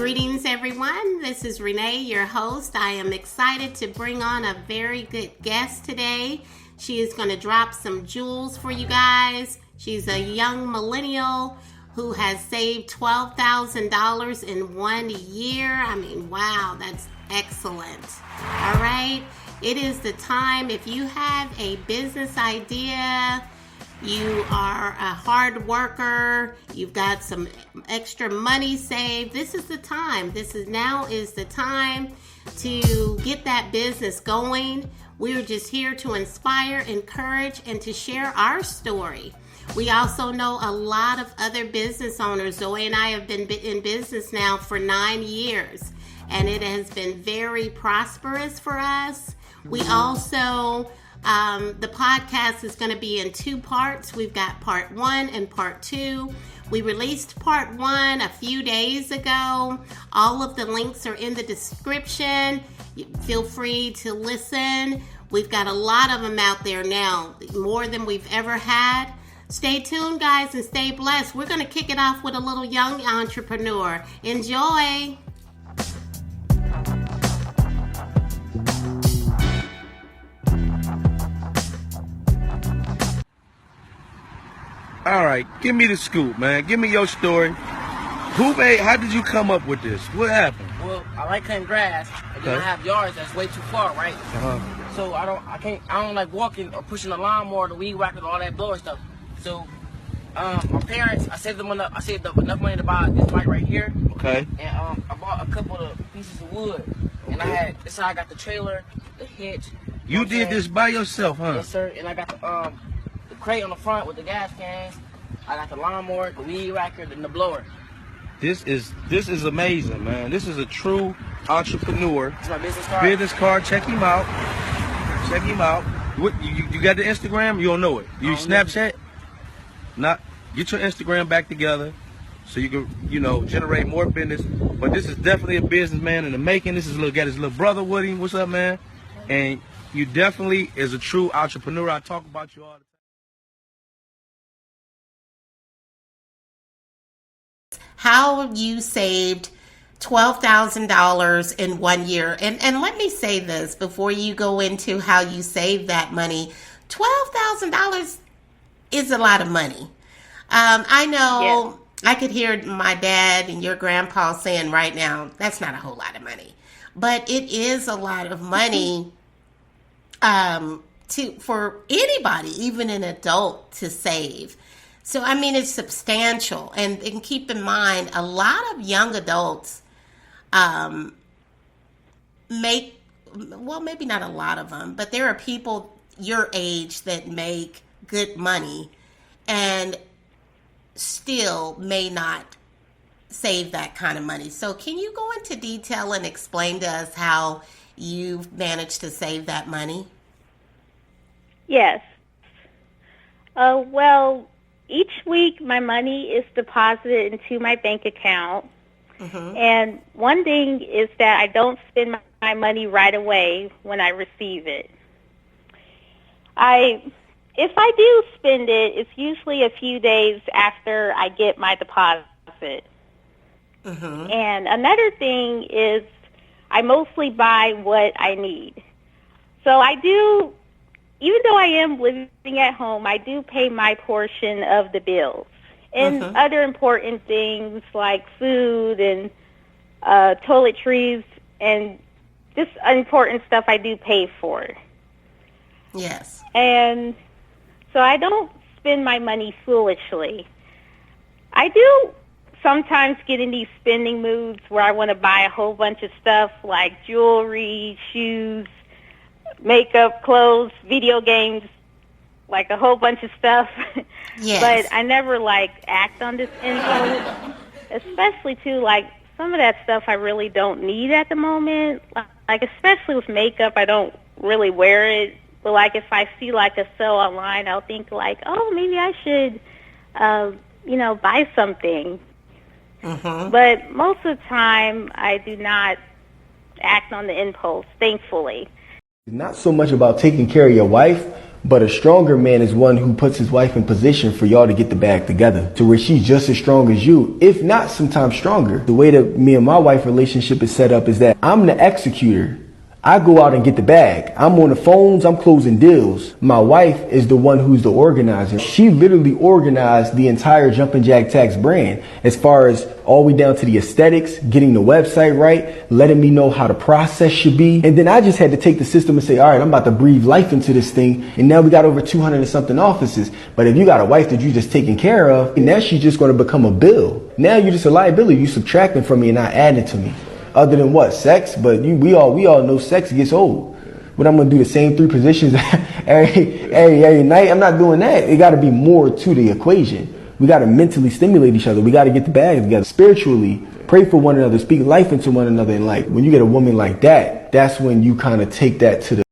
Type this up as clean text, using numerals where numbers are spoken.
Greetings, everyone. This is Renee, your host. I am excited to bring on a very good guest today. She is going to drop some jewels for you guys. She's a young millennial who has saved $12,000 in 1 year. I mean, wow, that's excellent. All right. It is the time. If you have a business idea, you are a hard worker, you've got some extra money saved, this is the time. Now is the time to get that business going. We're just here to inspire, encourage, and to share our story. We also know a lot of other business owners. Zoie and I have been in business now for 9 years, and it has been very prosperous for us. We also, the podcast is going to be in 2 parts. We've got part 1 and part 2. We released part 1 a few days ago. All of the links are in the description. Feel free to listen. We've got a lot of them out there now, more than we've ever had. Stay tuned, guys, and stay blessed. We're going to kick it off with a little young entrepreneur. Enjoy. All right, give me the scoop, man. Give me your story. How did you come up with this? What happened? Well, I like cutting grass, and then I have yards that's way too far, right? So I don't like walking or pushing the lawnmower, the weed whacker, and all that blower stuff. So, my parents, I saved up enough money to buy this bike right here. Okay. And I bought a couple of pieces of wood, and this how I got the trailer, the hitch. You did this by yourself, huh? Yes, sir. And I got the crate on the front with the gas cans. I got the lawnmower, the weed whacker, and the blower. This is amazing, man. This is a true entrepreneur. It's my business card. Business card. Check him out. Check him out. What you got the Instagram? You don't know it. You Snapchat? Not. Get your Instagram back together so you can generate more business. But this is definitely a businessman in the making. This is got his little brother with him. What's up, man? And you definitely is a true entrepreneur. I talk about you all the time. How you saved $12,000 in 1 year. And let me say this before you go into how you save that money. $12,000 is a lot of money. I know I could hear my dad and your grandpa saying right now, that's not a whole lot of money. But it is a lot of money for anybody, even an adult, to save. So, I mean, it's substantial. And keep in mind, a lot of young adults maybe not a lot of them, but there are people your age that make good money and still may not save that kind of money. So can you go into detail and explain to us how you've managed to save that money? Yes. Well, each week my money is deposited into my bank account. Mm-hmm. And one thing is that I don't spend my money right away when I receive it. If I do spend it, it's usually a few days after I get my deposit. Mm-hmm. And another thing is I mostly buy what I need. So I do, even though I am living at home, I do pay my portion of the bills. And other important things like food and toiletries and just important stuff I do pay for. Yes. And so I don't spend my money foolishly. I do sometimes get in these spending moods where I want to buy a whole bunch of stuff like jewelry, shoes, makeup, clothes, video games, like a whole bunch of stuff. Yes. But I never act on this impulse, especially too some of that stuff I really don't need at the moment. Especially with makeup, I don't really wear it. But if I see a sale online, I'll think oh, maybe I should, buy something. Mm-hmm. But most of the time, I do not act on the impulse, thankfully. It's not so much about taking care of your wife, But a stronger man is one who puts his wife in position for y'all to get the bag together, to where she's just as strong as you, if not sometimes stronger. The way that me and my wife relationship is set up is that I'm the executor. I go out and get the bag. I'm on the phones, I'm closing deals. My wife is the one who's the organizer. She literally organized the entire Jumpin' Jack Tax brand, as far as all the way down to the aesthetics, getting the website right, letting me know how the process should be. And then I just had to take the system and say, all right, I'm about to breathe life into this thing. And now we got over 200 and something offices. But if you got a wife that you just taking care of, now she's just going to become a bill. Now you're just a liability. You subtracting from me and not adding to me. Other than what? Sex? But we all know sex gets old. But I'm going to do the same 3 positions every night. I'm not doing that. It got to be more to the equation. We got to mentally stimulate each other. We got to get the bag together. Spiritually, pray for one another, speak life into one another in life. When you get a woman like that, that's when you kind of take that to